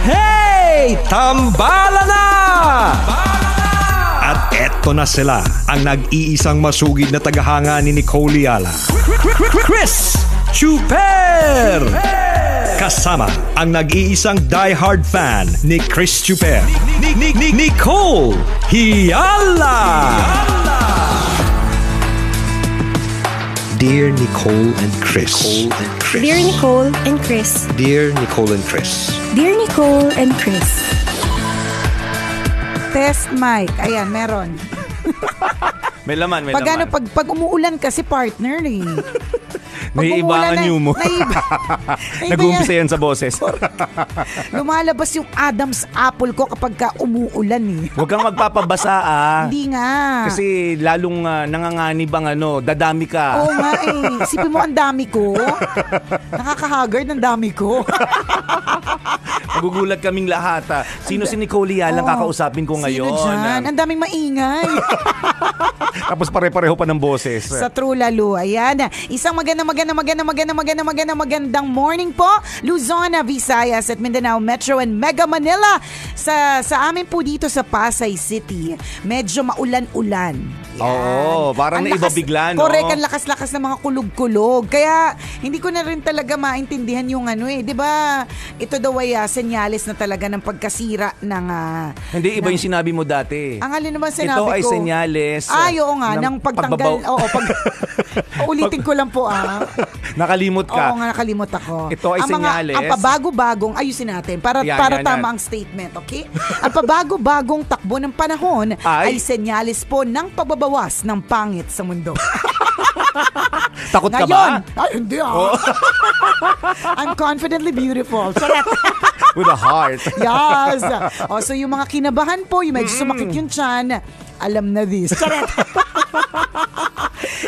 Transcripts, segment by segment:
Hey! Tambala na! At eto na sila, ang nag-iisang masugid na tagahanga ni Nicole Yala. Chris Chuper! Kasama ang nag-iisang diehard fan ni Chris Chuper, Nicole Yala! Dear Nicole and Chris. Dear Nicole and Chris. Dear Nicole and Chris. Dear Nicole and Chris. Test mic. Ayan, meron. May laman, may Pag, laman. pag umuulan kasi partner eh. May iba ang new mo. Nag-uumpisa yan sa boses. Lumalabas yung Adam's apple ko kapag ka umuulan eh. Huwag kang magpapabasa Hindi nga. Kasi lalong nanganganib ang dadami ka. Oo nga eh. Isipin mo ang dami ko. Nakaka-haggard ang dami ko. Magugulat kaming lahat. Sino si Nicole Yala ang kakausapin ko ngayon? Sino dyan? Ang daming maingay. Tapos pare-pareho pa ng boses. Sa True Lalo. Ayan. Isang magandang morning po. Luzon, Visayas at Mindanao Metro and Mega Manila. Sa amin po dito sa Pasay City, medyo maulan-ulan. Oo, parang naiba bigla, no? Correct, ang lakas-lakas ng mga kulog-kulog. Kaya hindi ko na rin talaga maintindihan yung di ba? Ito daw ay senyales na talaga ng pagkasira ng Hindi, iba yung sinabi mo dati. Ang alin naman sinabi ko? Ito ay ko? senyales. Oo nga, ng pagtanggal. Ulitin ko lang po Nakalimot ka. Oo nga, nakalimot ako. Ito ay senyales. Ang pabago-bagong, ayusin natin, para tama ang statement, okay? Ang pabago-bagong takbo ng panahon ay senyales po ng pagbabawas ng pangit sa mundo. Takot ka Ngayon, ba? Ay, hindi I'm confidently beautiful. With a heart. Yes. So yung mga kinabahan po, yung medyo sumakit yung tiyan, alam na this.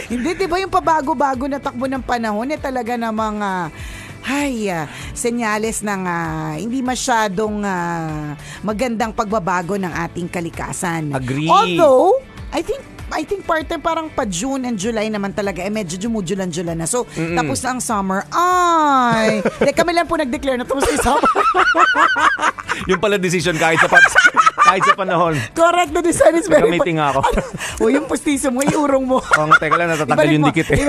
Hindi, di ba yung pabago-bago na takbo ng panahon talaga na mga senyales ng hindi masyadong magandang pagbabago ng ating kalikasan. Agree. Although, I think part-time parang pa June and July naman talaga medyo jumujulan-julan na. So, tapos na ang summer. Kami lang po nag-declare na tapos na summer. Yung pala decision kahit sa panahon. Correct, the design is very... Gamitin nga ako. Yung pustiso mo, iurong mo. Teka lang, natatanggal yung dikit eh.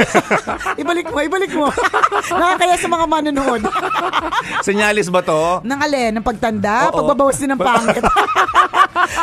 Ibalik mo. Nakakaya sa mga manonood. Senyalis ba to? Nang alin, ng pagtanda, pagbabawas din ng pangit.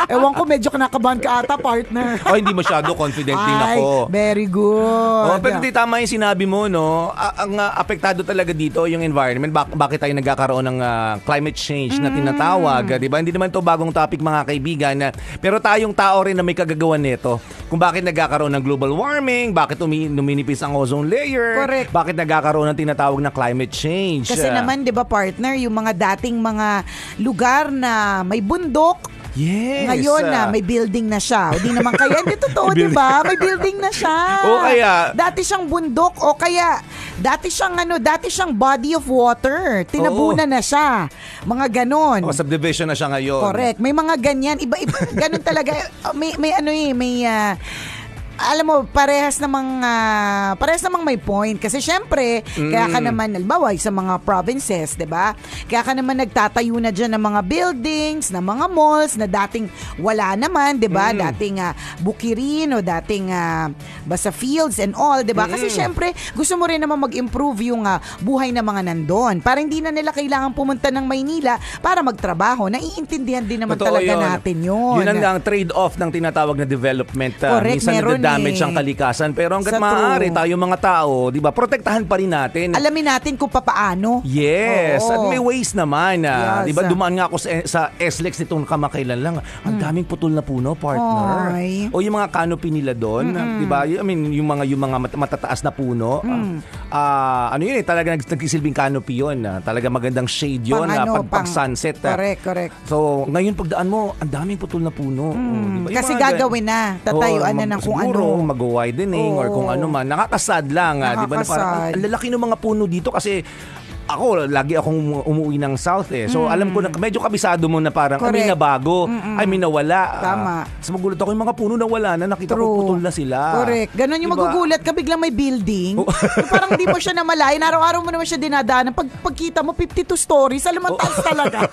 Ewan ko, medyo kinakabahan ka ata, partner. Hindi masyado, confident din ako. Very good. Pero di tama yung sinabi mo, no? Ang apektado talaga dito yung environment. Bakit tayo nagkakaroon ng climate change na tinatawag, di ba? Hindi naman to bagong topic, mga kaibigan. Pero tayong tao rin na may kagagawan nito. Kung bakit nagkakaroon ng global warming, bakit numinipis ang ozone layer, correct, bakit nagkakaroon ng tinatawag na climate change. Kasi naman, di ba, partner, yung mga dating mga lugar na may bundok, yes. Ngayon may building na siya. O di naman kaya, hindi totoo, di ba? May building na siya. O kaya, dati siyang bundok o kaya dati siyang body of water. Tinabunan na siya. Mga ganon. Subdivision na siya ngayon. Correct. May mga ganyan. Iba ganon talaga. Alam mo, parehas namang may point. Kasi syempre, kaya ka naman, halimbawa, sa mga provinces, diba? Kaya ka naman nagtatayo na dyan ng mga buildings, ng mga malls, na dating wala naman, diba? Dating bukirin o dating basta fields and all, diba? Kasi syempre, gusto mo rin naman mag-improve yung buhay ng mga nandun. Para hindi na nila kailangan pumunta ng Maynila para magtrabaho. Naiintindihan din naman totoo talaga yun. Natin yun. Yun ang trade-off ng tinatawag na development. Correct, minsan meron damage ang kalikasan. Pero hanggat maaari, tayo mga tao, di ba, protektahan pa rin natin. Alamin natin kung papaano. Yes. Oo. At may ways naman. Yes. Di ba, dumaan nga ako sa SLEX nitong kamakailan lang. Ang daming putol na puno, partner. Ay. O yung mga canopy nila doon. Di ba? I mean, yung mga matataas na puno. Ano yun eh, talaga nagsisilbing canopy yun. Talaga magandang shade yun. Pag sunset. Correct. So, ngayon pagdaan mo, ang daming putol na puno. Diba? Kasi gagawin na. Tatayuan na ng kung ano. Siguro, mag-widening or kung ano man. Nakakasad lang. Di ba? Nakakasad. Ang lalaki ng mga puno dito kasi ako, lagi akong umuwi ng South eh. So, alam ko na, medyo kabisado mo na parang, may Correct. nabago, may nawala. Tama. So, magulat ako yung mga puno nawala na, nakita ko putol na sila. Correct. Ganon yung magugulat ka, biglang may building. Yung parang di mo siya namalayan, araw-araw mo naman siya dinadaanan. Pagkita mo, 52 stories, alam mo, taas talaga.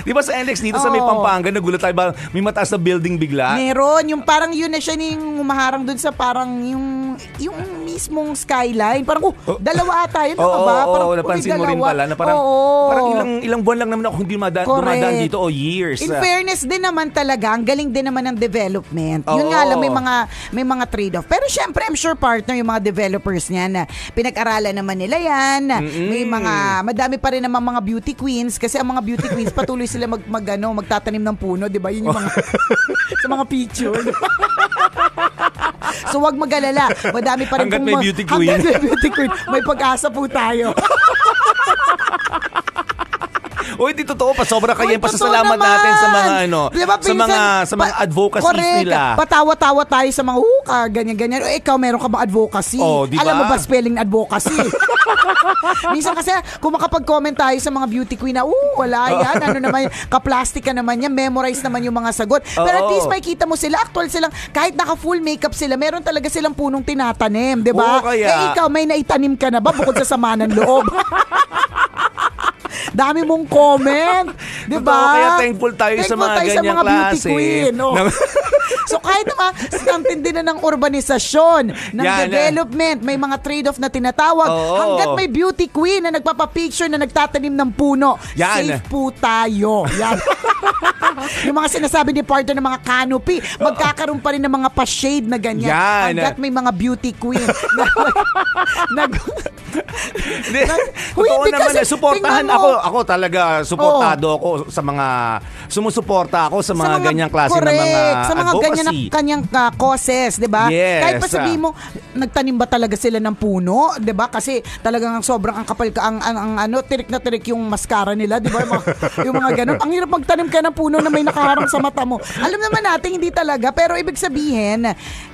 Di ba sa NX dito sa may Pampanga, nagulat tayo ba, may mataas na building bigla? Meron, yung parang yun na siya yung umaharang dun sa parang yung mismong skyline. Parang, dalawa ata yun, ano ba? Parang, napansin mo rin pala na parang, parang ilang buwan lang naman ako hindi dumadaan dito o years. In fairness din naman talaga, ang galing din naman ng development. Yun nga lang, may mga trade-off. Pero syempre, I'm sure partner yung mga developers niyan na pinag-aralan naman nila yan. May madami pa rin naman mga beauty queens kasi ang mga beauty queens patuloy sila magtatanim ng puno, di ba? Yun yung mga sa mga picture. So wag mag-alala. Madami pa rin hanggat may beauty queen. Hanggat may beauty queen. May pag-asa po tayo. Uy, di totoo pa. Sobra kayo yung Totoo pasasalamat naman. natin sa mga Diba, sa mga advocacies correct. nila. Patawa-tawa tayo sa mga ganyan-ganyan. Ikaw, meron ka bang advocacy? Diba? Alam mo ba spelling advocacy? Minsan kasi, kung makapag-comment tayo sa mga beauty queen na, wala yan. Ano naman, ka-plastic ka naman yan. Memorize naman yung mga sagot. Pero at least makikita mo sila, actual silang, kahit naka-full makeup sila, meron talaga silang punong tinatanim. Diba? Ikaw, may naitanim ka na ba bukod sa sama ng loob? Dami mong comment, 'di ba? Kaya thankful tayo sa mga ganyang beauty klase. Queen. So kahit naman something din na ng urbanisasyon, ng development, may mga trade-off na tinatawag, hanggat may beauty queen na nagpapapicture na nagtatanim ng puno, safe po tayo. Yan. Yung mga sinasabi ni partner ng mga canopy, magkakaroon pa rin ng mga pa-shade na ganyan. Hanggat may mga beauty queen. Totoo naman na suportahan ako talaga, suportado ako sa mga sumusuporta ako sa mga ganyang klase ng mga sa mga ganyan na kanyang causes, 'di ba? Yes. Kahit pa sabihin mo nagtanim ba talaga sila ng puno, 'di ba? Kasi talagang sobrang ang kapal ka ang tirik na tirik yung mascara nila, 'di ba? Yung mga ganun. Ang hirap magtanim ka ng puno na may nakaharang sa mata mo. Alam naman natin hindi talaga, pero ibig sabihin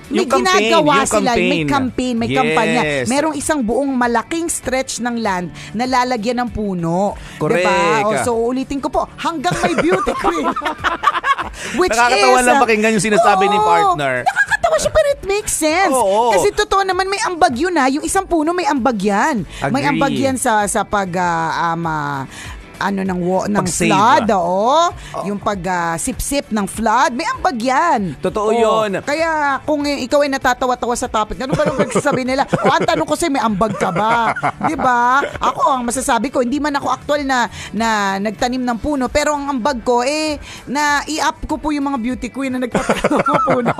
may ginagawa sila, may campaign, may kampanya. Merong isang buong malaking stretch ng land na lalagyan ng puno. Correct. Diba? So ulitin ko po, hanggang may beauty queen. Which nakakatawa lang pakinggan yung sinasabi ni partner. Nakakatawa siya pero it makes sense. Kasi totoo naman may ambag yun ha. Yung isang puno may ambag yan. Agree. May ambag yan sa pag ng flood, yung pag-sip-sip ng flood, may ambag yan. Totoo yun. Kaya kung ikaw ay natatawa-tawa sa topic, ano ba nung nagsasabi nila? Ang tanong ko sa'yo, may ambag ka ba? Diba? Ako, ang masasabi ko, hindi man ako aktual na nagtanim ng puno, pero ang ambag ko, na i-up ko po yung mga beauty queen na nagtatanim ng puno.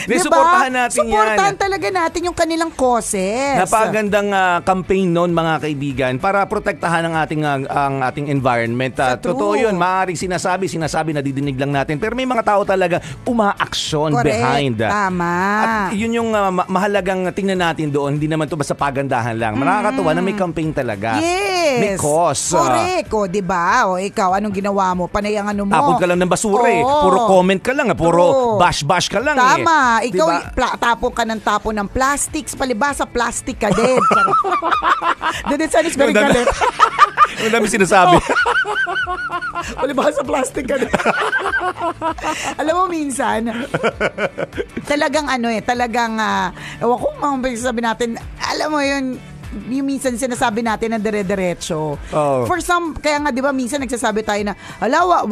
Diba? Suportahan natin Suportahan talaga natin yung kanilang causes. Napakagandang campaign noon, mga kaibigan, para protektahan ang ating environment. Totoo yun, maaaring sinasabi, nadidinig lang natin. Pero may mga tao talaga umaaksyon behind. Tama. At yun yung mahalagang tingnan natin doon. Hindi naman to basta pagandahan lang. Nakakatuwa na may campaign talaga. Yes. May cause. Correct. Diba? Ikaw, anong ginawa mo? Panay ang ano mo? Tapon ka lang ng basura Puro comment ka lang. Puro bash-bash ka lang. Tama. Ikaw, diba? tapon ka ng tapon ng plastics. Palibasa, plastic ka din. Then it's very galit. Ang dami sinasabi. Palibasa, plastic ka din. Alam mo, minsan, talagang ewan ko mga sabi natin, alam mo yun, yung minsan sinasabi natin ng dire-diretso. For some, kaya nga 'di ba minsan nagsasabi tayo na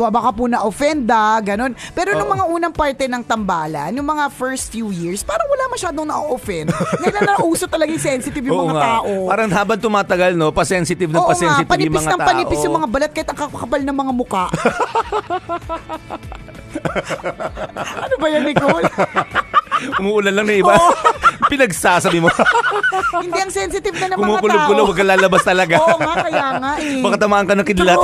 baka po na-offend ganun. Pero nung mga unang parte ng tambalan, yung mga first few years, parang wala masyadong na-offend. Ngayon na nauso talaga yung sensitive yung mga tao. Parang habang tumatagal, pa-sensitive yung mga panipis tao. Panipis yung mga balat kahit ang kakapal ng mga muka. Ano ba yan, Nicole? Umuulan lang na iba. Pinagsasabi mo. Hindi ang sensitive na ng mga tao. Kumukulog-kulog, huwag ka lalabas talaga. Oo nga, kaya nga Baka tamaan ka ng kidlat.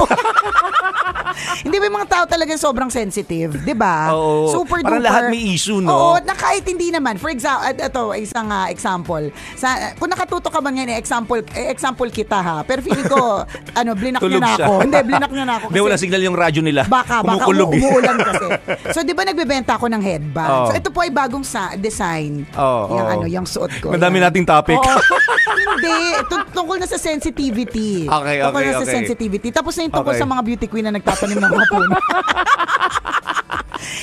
Hindi ba yung mga tao talaga sobrang sensitive, di ba? Oo. Super parang duper. lahat may issue, no? Oo, kahit hindi naman, for example, ito, isang example. Kung nakatuto ka man ngayon, example kita ha. Pero feeling ko, blinak niya na ako. Hindi, blinak niya na ako. Hindi, wala signal yung radyo nila. Baka umuulan kasi. So, di ba nagbebenta ako ng headband? Oh. So, ito po ay bagong design. Yung suot ko. Madami nating topic. Hindi, tungkol na sa sensitivity. Tungkol na sa sensitivity. Tapos na yung tungkol sa mga beauty queen na nagtatanim ng mga puno.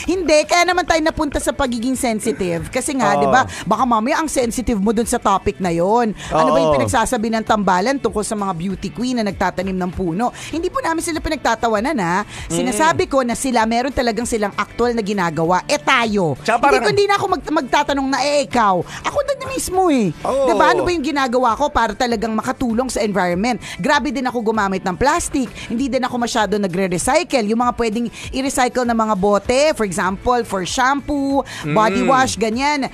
Hindi, kaya naman tayo napunta sa pagiging sensitive. Kasi nga, di ba, baka mamaya ang sensitive mo dun sa topic na yon. Ano ba yung pinagsasabi ng tambalan tungkol sa mga beauty queen na nagtatanim ng puno? Hindi po namin sila pinagtatawanan, ha? Sinasabi ko na meron talagang silang actual na ginagawa. Tayo. Hindi na ako magtatanong na, ikaw. Ako na mismo eh. Di ba, ano ba yung ginagawa ko para talagang makatulong sa environment? Grabe din ako gumamit ng plastic. Hindi din ako masyado nagre-recycle. Yung mga pwedeng i-recycle na mga bote, for example, for shampoo, body wash, ganyan.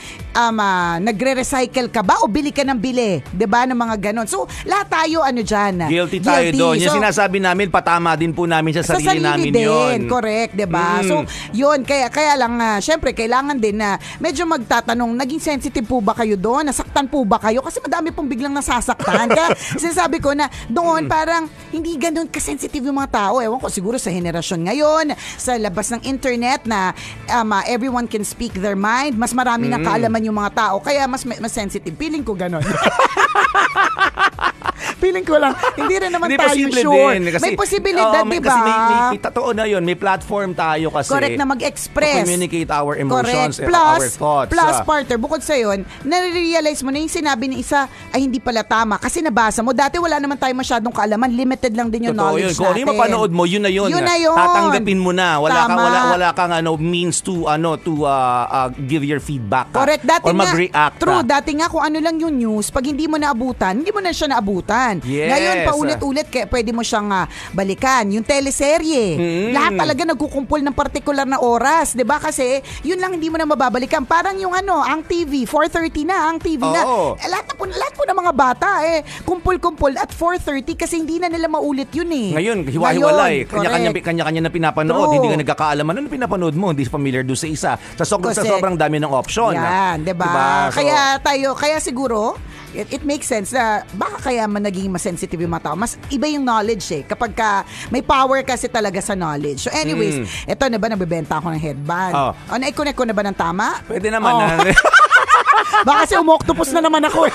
Nagre-recycle ka ba o bili ka ng bili? Diba? Ng mga ganon. So, lahat tayo, dyan. Guilty tayo doon. Yung sinasabi namin, patama din po namin sa sarili namin din. Yun. Correct, diba? So, yun. Kaya lang, syempre, kailangan din na medyo magtatanong, naging sensitive po ba kayo doon? Nasaktan po ba kayo? Kasi madami pong biglang nasasaktan. Kaya sinasabi ko na doon, parang hindi ganun kasensitive yung mga tao. Ewan ko, siguro sa henerasyon ngayon, sa labas ng internet na everyone can speak their mind, mas marami na kaalaman yung mga tao, kaya mas sensitive. Feeling ko ganon. Feeling ko lang, hindi rin naman tayo sure. Din, kasi, may posibilidad, di ba? Kasi may totoo na yun, may platform tayo kasi. Correct, na mag-express. To communicate our emotions and plus, our thoughts. Plus, partner, bukod sa yun, nare-realize mo na yung sinabi ni isa ay hindi pala tama kasi nabasa mo. Dati wala naman tayo masyadong kaalaman, limited lang din yung totoo knowledge yun. Kung yung mapanood mo, yun na yun. Yun na yun. Tatanggapin mo na. Wala kang means to give your feedback. Correct. Dati or mag-react. True. Dati nga kung ano lang yung news, pag hindi mo naabutan, hindi mo na siya naabutan. Yes. Ngayon, paulit-ulit, pwede mo siyang balikan. Yung teleserye, lahat talaga nagkukumpul ng partikular na oras. Diba? Kasi, yun lang hindi mo na mababalikan. Parang yung ang TV, 4:30 na, ang TV na. Lahat po ng mga bata, kumpul-kumpul at 4:30 kasi hindi na nila maulit yun eh. Ngayon, hiwa-hiwalay. Kanya-kanya na pinapanood. True. Hindi ka nagkakaalaman. Ano pinapanood mo? Hindi familiar doon sa isa. Sa sobrang dami ng option. Yan, diba? So, kaya siguro, it makes sense na baka kaya man naging mas sensitive yung mga tao. Mas iba yung knowledge may power kasi talaga sa knowledge. So anyways, eto na ba, nagbebenta ako ng headband. Na-connect ko na ba ng tama? Pwede naman. Baka kasi umu-octopus na naman ako eh.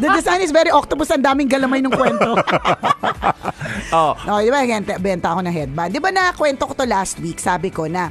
The design is very octopus. Ang daming galamay ng kwento. Di ba, benta ako ng headband. Di ba kwento ko to last week, sabi ko na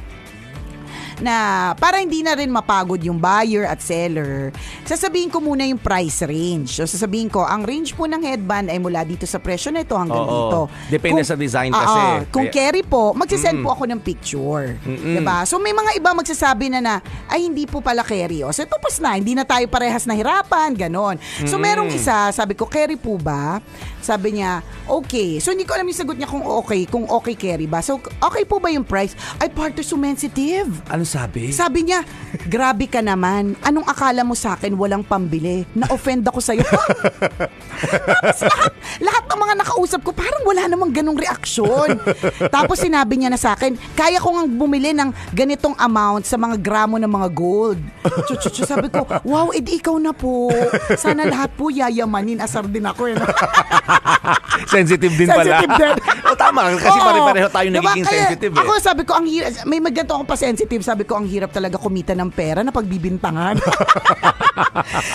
para hindi na rin mapagod yung buyer at seller, sasabihin ko muna yung price range. So sasabihin ko, ang range po ng headband ay mula dito sa presyo na ito hanggang dito. Depende sa design kasi. Kung carry po, magsisend po ako ng picture. Diba? So may mga iba magsasabi na ay hindi po pala carry. So tapos na, hindi na tayo parehas na hirapan, ganon. So merong isa, sabi ko, carry po ba? Sabi niya, okay. So hindi ko alam yung sagot niya kung okay carry ba. So okay po ba yung price? Ay, partner, so sensitive. Ano sabi? Sabi niya, grabe ka naman. Anong akala mo sa akin walang pambili? Na-offend ako sa'yo. Tapos lahat ng mga nakausap ko, parang wala namang ganong reaksyon. Tapos sinabi niya na sa akin, kaya ko ngang bumili ng ganitong amount sa mga gramo ng mga gold. Sabi ko, wow, edi ikaw na po. Sana lahat po yayamanin. Asar din ako. Sensitive din pala. Sensitive din. Tama, kasi pare-pareho tayo nagiging sensitive. Ako sabi ko, may ganito akong pa-sensitive. Sabi ko, ang hirap talaga kumita ng pera na pagbibintangan.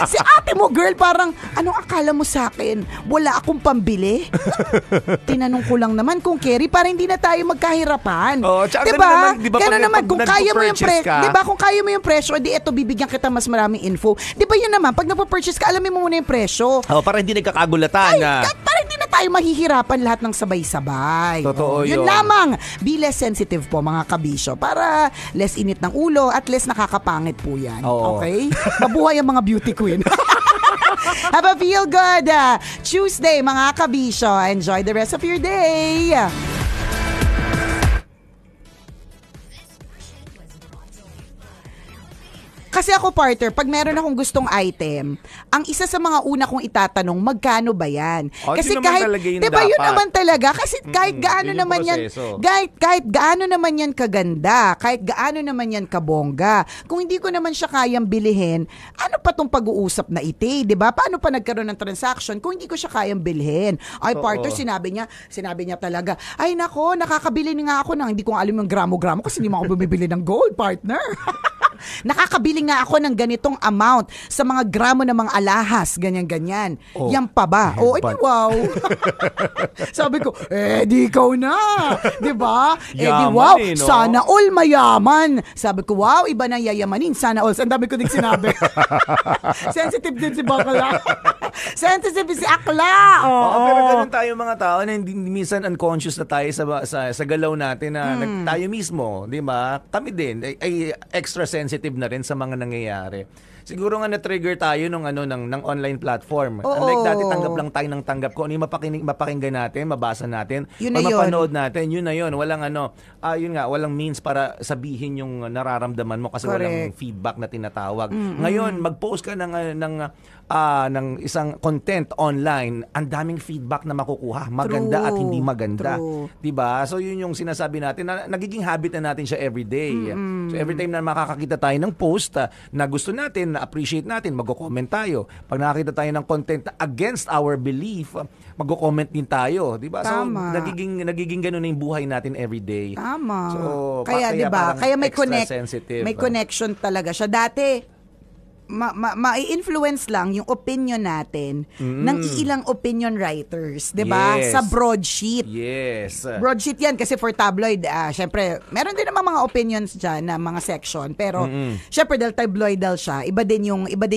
Si ate mo, girl, parang, anong akala mo sa akin? Wala akong pambili? Tinanong ko lang naman kung carry para hindi na tayo magkahirapan. Diba? Gano'n naman, kung kaya mo yung presyo, diba? Kung kaya mo yung presyo, di eto, bibigyan kita mas maraming info. Diba yun naman, pag nagpa-purchase ka, alamin mo muna yung presyo. Para hindi nagkakagulatan. Para hindi na tayo mahihirapan lahat ng sabay-sabay. Totoo yun. Yun lamang. Be less sensitive po, mga kabisyo, para less init ng ulo at less nakakapangit po yan. Okay? Mabuhay ang mga beauty queen. Have a feel good Tuesday, mga kabisyo. Enjoy the rest of your day. Kasi ako, partner, pag meron akong gustong item, ang isa sa mga una kong itatanong, magkano ba yan? Kasi yun naman talaga yung diba, yun dapat. naman talaga. Kasi kahit gaano yun yung naman yan, proseso. kahit gaano naman yan kaganda, kahit gaano naman yan kabongga, kung hindi ko naman siya kayang bilihin, ano pa tong pag-uusap na ite, diba? Paano pa nagkaroon ng transaction kung hindi ko siya kayang bilhin? Ay, partner, sinabi niya talaga, ay nako, nakakabili nga ako ng, hindi ko alam yung gramo-gramo kasi hindi mo ako bumibili ng gold, partner. Nakakabili nga ako ng ganitong amount sa mga gramo ng mga alahas, ganyan-ganyan. Yan pa ba? Edi wow. Sabi ko, di ikaw na. Diba? Edi wow, no? sana all mayaman. Sabi ko, wow, iba na yayamanin. Sana all. Ang dami ko din sinabi. Sensitive din si Bakla. Sensitive si Akla. Pero ganun tayo mga tao na hindi minsan unconscious na tayo sa galaw natin na tayo mismo, di ba? Kami din ay extra sensitive na rin sa mga nangyayari. Siguro nga na-trigger tayo ng online platform. Unlike dati, tanggap lang tayo ng tanggap ko. Ano yung mapakinggan natin, mabasa natin, yun o na mapanood natin, yun na yun. Walang walang means para sabihin yung nararamdaman mo kasi walang feedback na tinatawag. Ngayon, mag-post ka ng isang content online, ang daming feedback na makukuha, maganda at hindi maganda. 'Di ba? So yun yung sinasabi natin na nagiging habit na natin siya everyday. So every time na makakakita tayo ng post na gusto natin, na appreciate natin, magko-comment tayo. Pag nakakita tayo ng content na against our belief, magko-comment din tayo, 'di ba? So nagiging ganoon na yung buhay natin everyday. Tama. So kaya 'di ba? Kaya may sensitive. May connection talaga siya dati. Ma-influence lang yung opinion natin ng ilang opinion writers, 'di ba? Yes. Sa broadsheet. Yes. Broadsheet 'yan kasi for tabloid, syempre, meron din naman mga opinions diyan na mga section, pero syempre dahil tabloidal siya, iba din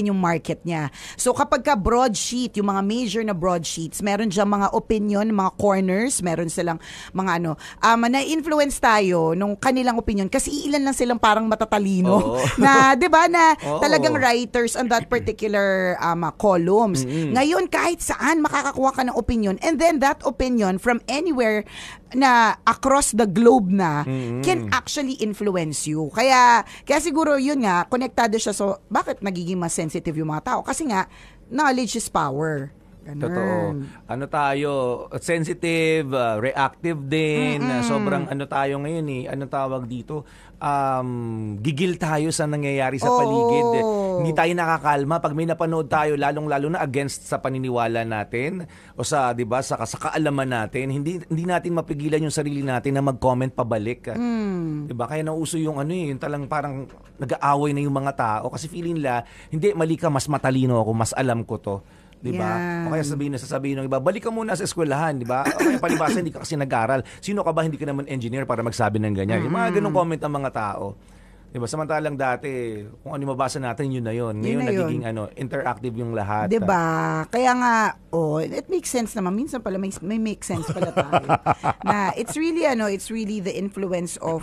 yung market niya. So kapag ka broadsheet, yung mga major na broadsheets, meron diyan mga opinion, mga corners, meron silang mga na-influence tayo nung kanilang opinion kasi ilan lang silang parang matatalino na 'di ba na talagang writers on that particular columns. Ngayon, kahit saan makakakuha ka ng opinion, and then that opinion from anywhere na across the globe na can actually influence you. Kaya siguro yun nga, konektado siya. So, bakit nagiging mas sensitive yung mga tao? Kasi nga, knowledge is power. Ganun. Totoo. Tayo, sensitive, reactive din. Sobrang tayo ngayon Ano tawag dito? Gigil tayo sa nangyayari sa paligid. Hindi tayo nakakalma pag may napanood tayo lalong-lalo na against sa paniniwala natin o sa 'di ba sa kaalaman natin. Hindi natin mapigilan yung sarili natin na mag-comment pabalik. 'Di ba? Kaya nauso yung yung talang parang nag-aaway na yung mga tao kasi feeling nila hindi mali ka, mas matalino ako, mas alam ko 'to. 'Di ba? O kaya sasabihin ng iba, balik ka muna sa eskwelahan, 'di ba? O kaya palibasa hindi ka kasi nag-aral. Sino ka ba, hindi ka naman engineer para magsabi ng ganyan. Yung mga ganung comment ng mga tao. 'Di ba? Samantalang dati, kung ano mabasa natin yun na yun. Ngayon nagiging interactive yung lahat. 'Di ba? Kaya nga, it makes sense naman. Minsan pala may make sense pala tayo. Na it's really the influence of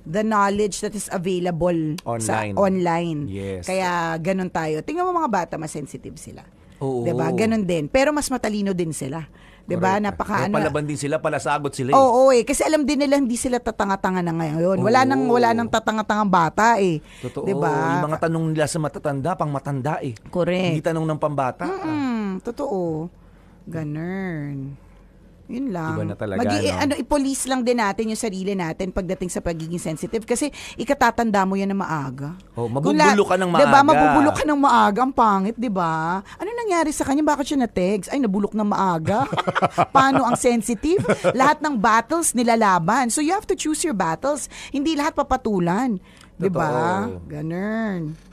the knowledge that is available online. sa online. Yes. Kaya ganun tayo. Tingnan mo mga bata, mas sensitive sila. Oo. 'Di ba? Ganun din. Pero mas matalino din sila. 'Di ba? Palaban din sila, palasagot sila. Oo, kasi alam din nila hindi sila tatanga-tanga na ngayon. Wala nang tatanga-tangang bata Totoo. 'Di ba? Yung mga tanong nila sa matatanda, pang matanda Correct. Hindi tanong ng pambata. Totoo. Ganun. Yun lang. Iba na talaga, no? I-police lang din natin yung sarili natin pagdating sa pagiging sensitive kasi ikatatanda mo yan na maaga. Mabubulo ka ng maaga. Diba? Mabubulo ka ng maaga. Ang pangit, diba? Ano nangyari sa kanya? Bakit siya na-text? Ay, nabulok ng maaga. Paano ang sensitive? Lahat ng battles nilalaban. So you have to choose your battles. Hindi lahat papatulan. Diba? Ganun.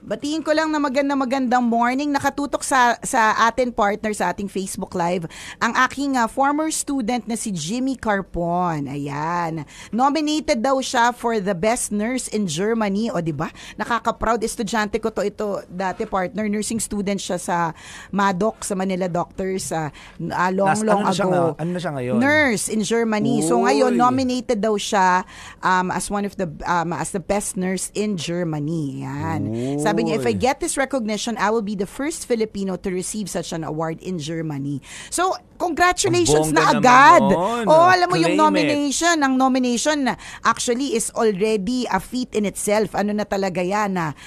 Batiin ko lang na magandang morning. Nakatutok sa atin partner sa ating Facebook Live ang aking former student na si Jimmy Carpon. Ayan. Nominated daw siya for the best nurse in Germany. O diba? Nakaka-proud. Estudyante ko ito dati partner. Nursing student siya sa Madoc, sa Manila Doctors long ago. Ano na siya ngayon? Nurse in Germany. Uy. So ngayon, nominated daw siya as one of the as the best nurse in Germany. Ayan. Sabi niya, if I get this recognition, I will be the first Filipino to receive such an award in Germany. So, congratulations Ang bongga na agad. naman nun. Oh, alam mo yung Claim it. nomination. Ang nomination actually is already a feat in itself. Ano na talaga yan na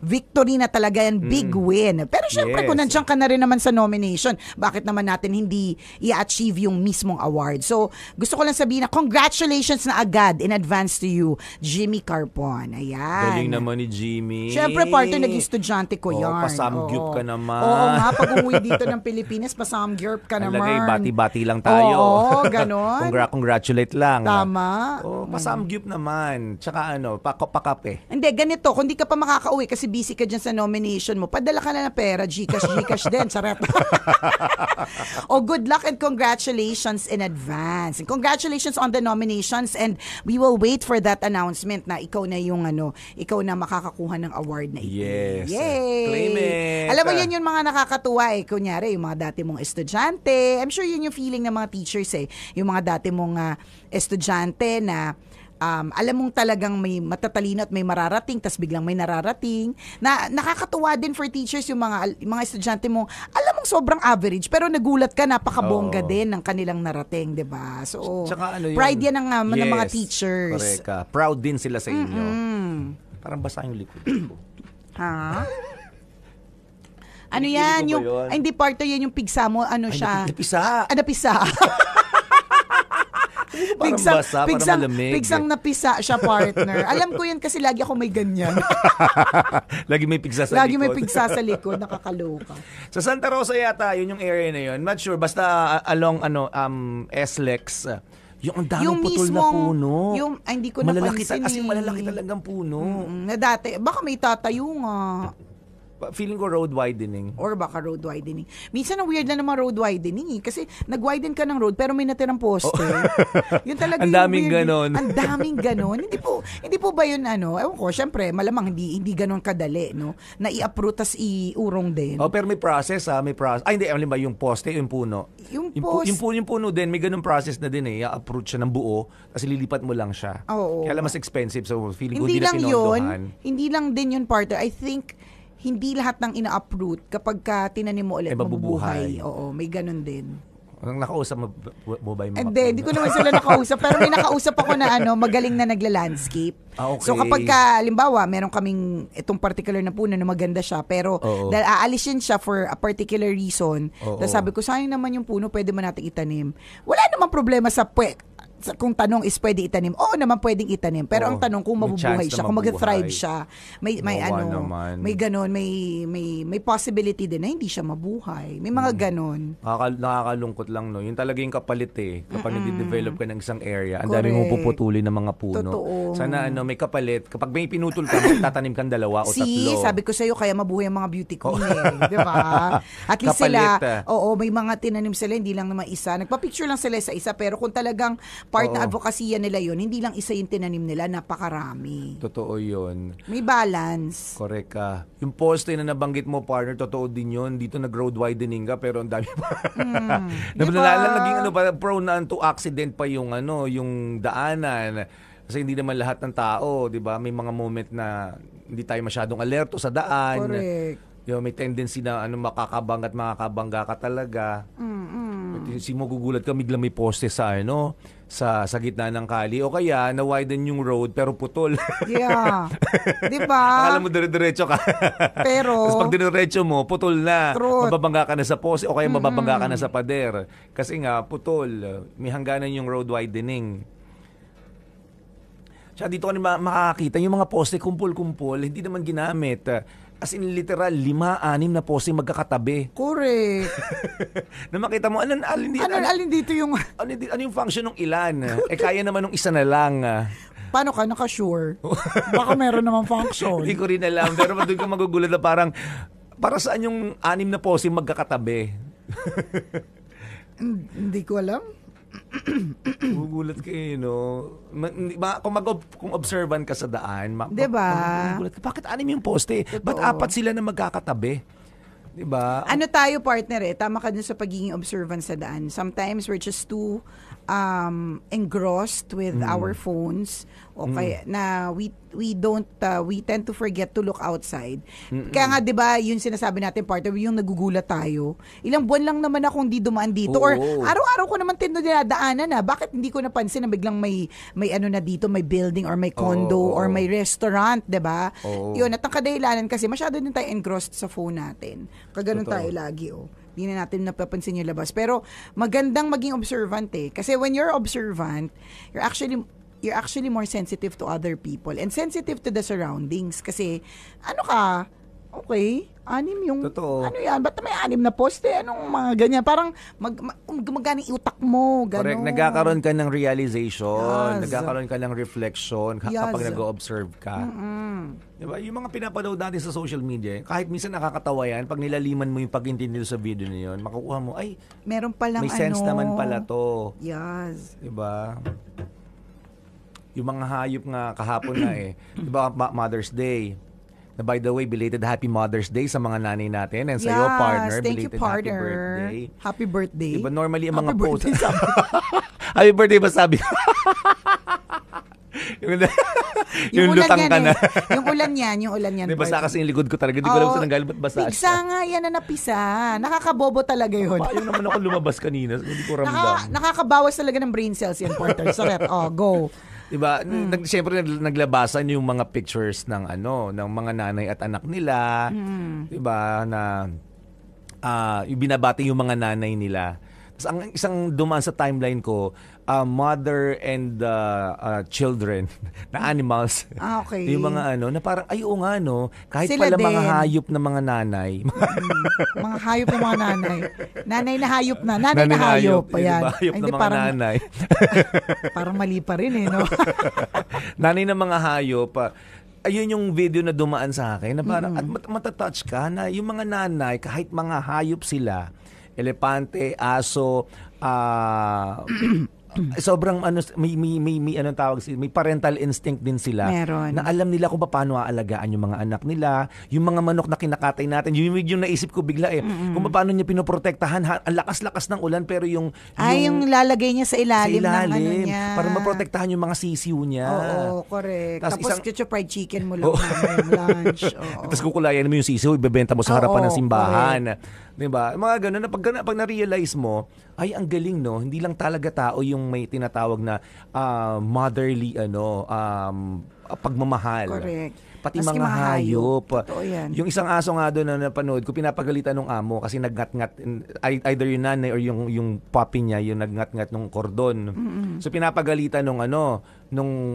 victory na talaga yan. Big win. Pero syempre, Yes. kung nandiyan ka na rin naman sa nomination, bakit naman natin hindi i-achieve yung mismong award? So, gusto ko lang sabihin na congratulations na agad in advance to you, Jimmy Carpon. Ayan. Galing naman ni Jimmy. Syempre, partner, naging estudyante ko yan. Pasamgyup ka naman. Oo nga, pag umuwi dito ng Pilipinas, pasamgyup ka naman. Alagay, bati-bati lang tayo. Oo, ganon. Congratulate lang. Tama. Pasamgyup naman. Tsaka pakape. Hindi, ganito, kung di ka pa makakauwi kasi busy ka dyan sa nomination mo, padala ka na ng pera, Gcash din, saret. Good luck and congratulations in advance. And congratulations on the nominations and we will wait for that announcement na ikaw na yung ikaw na makakakuha ng award na ito. Yes. Yay! Claim it. Alam mo, yan yung mga nakakatuwa Kunyari, yung mga dati mong estudyante. I'm sure yun yung feeling ng mga teachers Yung mga dati mong estudyante na alam mong talagang may matatalino at may mararating, tas biglang may nararating. Na nakakatuwa din for teachers yung mga estudyante mo, alam mong sobrang average, pero nagulat ka, napakabongga din ng kanilang narating, 'di ba? So, Tsaka pride yan ng mga teachers. Correct. Proud din sila sa inyo. Parang basa yung likod. Ha? Ano yan? Hindi ko ba yun? Hindi partner yan yung pigsa mo. Siya? Napisa. Napisa. Parang basa, parang malamig. Pigsang napisa siya, partner. Alam ko yan kasi lagi ako may ganyan. Lagi may pigsa sa likod. Lagi may pigsa sa likod, nakakaloka. Sa Santa Rosa yata, yun yung area na yun. Not sure, basta along SLEX, yung ang daming putol na puno. Hindi ko malalaki, napansin. Kasi malalaki talagang puno. Na dati, baka may tatayo nga. Feeling ko road widening. Or baka road widening. Minsan ang weird na naman road widening kasi nag-widen ka ng road pero may natirang poste. Yun talaga ang yung daming weird. ganon. Ang daming ganon. Hindi po ba yun ewan ko, syempre malamang hindi ganon kadali, no? Na i-uproot tas iurong din. Pero may process may process. Hindi, alam ba yung poste, yung puno. Yung puno din, may ganung process na din i-uproot siya ng buo tapos lilipat mo lang siya. Oo. Kaya lang mas expensive so feeling ko hindi hindi na lang pinondohan. Hindi lang din yun, partner. I think hindi lahat ng ina-uproot kapag tinanim mo ulit, mabubuhay. Oo, may ganun din. Ang nakausap mo ba yung mga Hindi ko naman sila nakausap. Pero may nakausap ako na magaling na nagla-landscape. Okay. So kapag halimbawa, meron kaming itong particular na puno na maganda siya, pero dahil aalisin siya for a particular reason, dahil sabi ko, sayang naman yung puno, pwede mo natin itanim. Wala namang problema kung tanong is pwede itanim. Oo naman pwedeng itanim. Pero ang tanong kung mabubuhay siya, kung mag-thrive siya, may ganon, may possibility din na hindi siya mabuhay. May mga ganon. Nakakalungkot lang, no? Yun talaga yung kapalit kapag nag-develop ka ng isang area, ang dami mong puputulin ng mga puno. Totoo. Sana may kapalit. Kapag may pinutol ka, tatanim kang 2 o 3. Sabi ko sa'yo, kaya mabuhay ang mga beauty queen di ba? At least kapalit, sila, may mga tinanim sila, hindi lang naman isa. Nagpa-picture lang sila sa isa, pero kung talagang part na advokasya nila yun, hindi lang isa yung tinanim nila, napakarami. Totoo yun. May balance. Correct ka. Yung poste na nabanggit mo, partner, totoo din yun. Dito nag-road widening ka, pero ang dami pa. Naging prone na to accident pa yung yung daanan. Kasi hindi naman lahat ng tao, di ba? May mga moment na hindi tayo masyadong alerto sa daan. Correct. May tendency na makakabangga ka talaga. Si magugulat ka, biglang may poste sa sa gitna ng kali o kaya na-widen yung road pero putol. Yeah. 'Di ba? Akala mo dire-diretso ka. Pero tapos pag dire-diretso mo, putol na. Truth. Mababangga ka na sa poste o kaya mababangga ka na sa pader. Kasi nga putol, may hangganan yung road widening. Tsaka dito ka makakita yung mga poste kumpul-kumpul, hindi naman ginamit. As in literal, 5-6 na poste magkakatabi. Correct. Na makita mo, alin dito yung... Ano yung function ng ilan? Kaya naman ng isa na lang. Paano ka naka-sure? Baka meron naman function. Hindi ko rin alam. Pero doon ka magugulat na parang, para saan yung 6 na poste magkakatabi? Hindi ko alam. Magugulat kayo, no? Kung observant ka sa daan, diba? Magugulat ka. Bakit 6 yung poste? Ba't 4 sila na magkakatabi? Diba? Ano tayo, partner Tama ka dun sa pagiging observant sa daan. Sometimes we're just too engrossed with our phones o kaya na we tend to forget to look outside. Kaya nga 'di ba, yung sinasabi natin partner, yung nagugulat tayo. Ilang buwan lang naman akong hindi dumaan dito or araw-araw ko naman dinadaanan na. Bakit hindi ko napansin na biglang may ano na dito, may building or may condo or may restaurant, 'di ba? Yun, at ang kadahilanan kasi masyado din tayo engrossed sa phone natin. Kaganoon tayo lagi Hindi na natin napapansin yung labas. Pero magandang maging observant Kasi when you're observant, you're actually more sensitive to other people and sensitive to the surroundings. Kasi, okay, 6 yung, Totoo. ano yan, ba't may 6 na poste? Anong mga ganyan? Parang gumagana yung utak mo, gano'n. Correct. Nagkakaroon ka ng realization, Yes. nagkakaroon ka ng reflection kapag Yes. nag-observe ka. Diba? Yung mga pinapanood natin sa social media, kahit minsan nakakatawa yan, pag nilaliman mo yung pag-intindi sa video na yun, makukuha mo, ay, Meron palang may sense naman pala to. Yes. Diba? Yung mga hayop nga kahapon na diba, Mother's Day. Na by the way, belated Happy Mother's Day sa mga nanay natin and sa iyo, partner. Thank you, belated partner. Happy birthday. Happy birthday. Diba normally ang mga Happy posts. birthday, sabi. Happy birthday ba sabi? yung lutang ka na. Yung ulan yan. Di basa kasi yung likod ko talaga. Hindi ko alam saan galing, ba't basa Pigsa nga yan na napisa. Nakakabobo talaga yun. Paano naman ako lumabas kanina? Hindi ko ramdam. Nakakabawas talaga ng brain cells yan, partner. Sorry. Go. Diba? Siyempre naglabasan yung mga pictures ng ng mga nanay at anak nila. Diba? Na yung binabati yung mga nanay nila. Tapos ang isang dumaan sa timeline ko, mother and children na animals. Okay. Yung mga na parang, ay oo nga kahit Sila pala din. mga hayop na mga nanay. Mga hayop na mga nanay. Nanay na hayop na. Nanay na hayop. Ayan. Diba? Hayop Ay, na hindi, mga nanay. parang mali pa rin no? Nanay na mga hayop. Ayun yung video na dumaan sa akin na parang at matatouch ka na yung mga nanay, kahit mga hayop sila, elepante, aso, sobrang may anong tawag, may parental instinct din sila. Meron. Na alam nila kung paano aalagaan yung mga anak nila, yung mga manok na kinakatay natin. Yung naisip ko bigla kung paano niya pinoprotektahan. Ang lakas-lakas ng ulan pero yung lalagay niya sa ilalim ng niya. para maprotektahan yung mga sisiw niya. Oo, correct. Tapos Tapos ketchup fried chicken mo lang yung lunch. Tapos kukulayan mo yung sisiw, ibebenta mo sa harapan ng simbahan. Correct. Diba? Mga ganun na pag na-realize mo, ay ang galing hindi lang talaga tao yung may tinatawag na motherly pagmamahal. Correct. Pati Maski mga hayop. Totoo yan. Yung isang aso nga doon na napanood ko, pinapagalitan ng amo kasi nagngat-ngat, either yung nanay or yung puppy niya, yung nagngat-ngat ng kordon. So pinapagalitan nung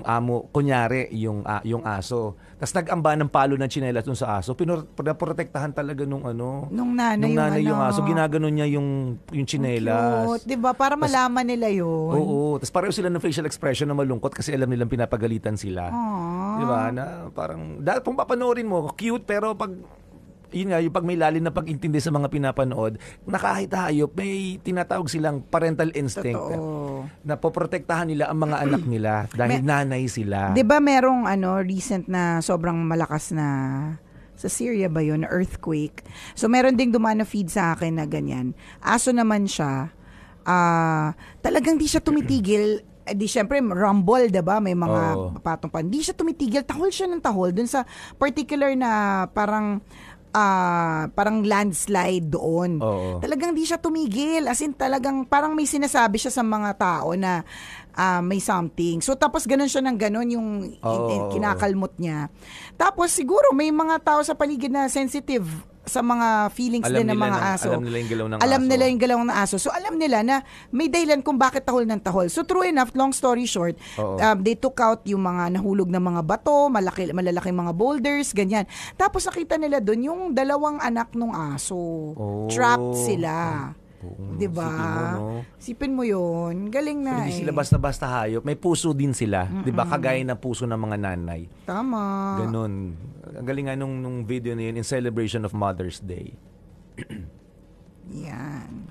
amo, kunyari yung aso. Tapos nag-amba ng palo ng tsinelas dun sa aso. Pinaprotektahan talaga nung nanay yung aso. Ginaganon niya yung tsinelas. Cute. Diba? Para malaman nila yun. Oo. Tapos pareho sila ng facial expression na malungkot kasi alam nilang pinapagalitan sila. Diba? Na parang, kung papanoorin mo, cute, pero pag yung pag may lalim na pag-intindi sa mga pinapanood, nakahit hayop, may tinatawag silang parental instinct. Totoo. Na poprotektahan nila ang mga anak nila dahil nanay sila. 'Di ba merong recent na sobrang malakas na sa Syria ba yun, earthquake. So meron ding dumaan na feed sa akin na ganyan. Aso naman siya. Talagang di siya tumitigil. Di syempre rumble, 'di ba? May mga patong pa. Di siya tumitigil, tahol siya ng tahol dun sa particular na parang landslide doon. Talagang di siya tumigil. As in talagang parang may sinasabi siya sa mga tao na may something. So tapos ganun siya ng ganun yung kinakalmot niya. Tapos siguro may mga tao sa paligid na sensitive sa mga feelings din ng mga aso. Alam nila yung galaw ng aso. Alam nila yung galaw ng aso. So alam nila na may dahilan kung bakit tahol ng tahol. So true enough, long story short, they took out yung mga nahulog na mga bato, malalaking mga boulders, ganyan. Tapos nakita nila doon yung 2 anak ng aso. Trapped sila. Diba? Sipin mo yun. Galing na Hindi sila basta-basta hayop. May puso din sila. Diba? Kagaya ng puso ng mga nanay. Tama. Ganon. Ang galing nga nung video na yun in celebration of Mother's Day. Yan.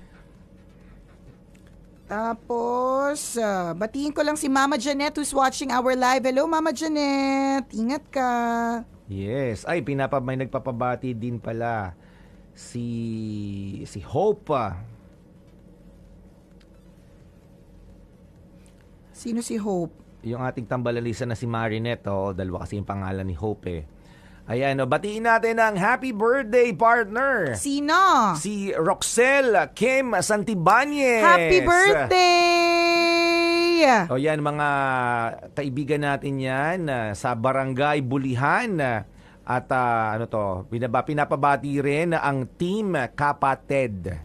Tapos, batiin ko lang si Mama Janet who's watching our live. Hello, Mama Janet. Ingat ka. Yes. Ay, may nagpapabati din pala. Si Hope. Sino si Hope? yung ating tambalalisa na si Marinette, dalawa kasi yung pangalan ni Hope eh. Ayan, batiin natin ang happy birthday partner. Sino? Si Roxel Kim Santibanez. Happy birthday! O yan, mga kaibigan natin yan sa Barangay Bulihan. At pinapabati rin ang Team Kapatid.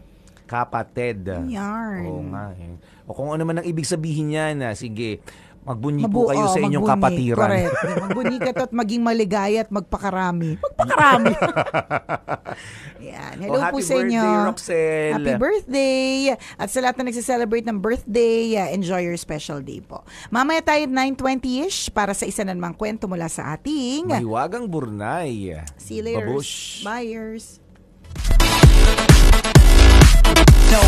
Yarn. Oo nga eh. O kung ano man ang ibig sabihin niyan, sige, magbunyi po kayo sa inyong kapatiran. Correct. Magbunyi ka at maging maligaya at magpakarami. Magpakarami. Yan. Hello po sa inyo. Happy birthday, Roxel. Happy birthday. At sa lahat na nagsiselebrate ng birthday, enjoy your special day po. Mamaya tayo 9:20-ish para sa isa na namang kwento mula sa ating Mahiwagang Burnay. See you later. Babush. Buyers. No.